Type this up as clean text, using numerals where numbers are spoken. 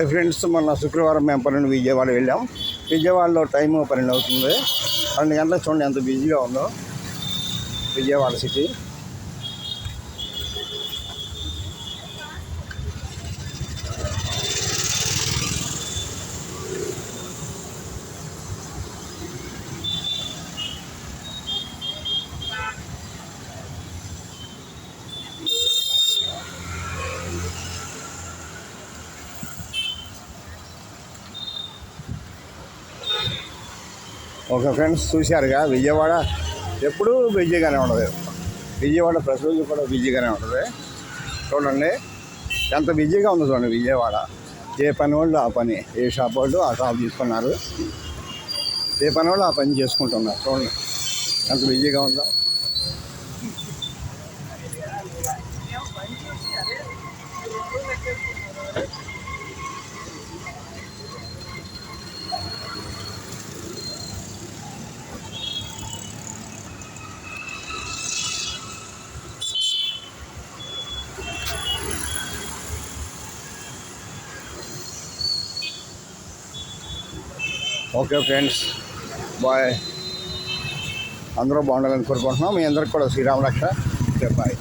Friends మొన్న శుక్రవారం మేము 12 విజయవాడ వెళ్ళాం. విజయవాడలో టైము 12 అవుతుంది. 12 గంటలకు చూడండి ఎంత బిజీగా ఉందో విజయవాడ సిటీ. ఓకే ఫ్రెండ్స్, చూశారుగా విజయవాడ ఎప్పుడూ బిజీగానే ఉండదు. విజయవాడ ప్రతిరోజు కూడా బిజీగానే ఉంటుంది. చూడండి ఎంత బిజీగా ఉందో చూడండి విజయవాడ. ఏ పని వాళ్ళు ఆ పని, ఏ షాప్ వాళ్ళు ఆ షాప్ తీసుకున్నారు, ఏ పని వాళ్ళు ఆ పని చేసుకుంటున్నారు. చూడండి ఎంత బిజీగా ఉందో. Okay friends, bye. అందరూ బాగుండాలని కోరుకుంటున్నాం. మీ అందరికి కూడా శ్రీరామ రక్ష. బాయ్.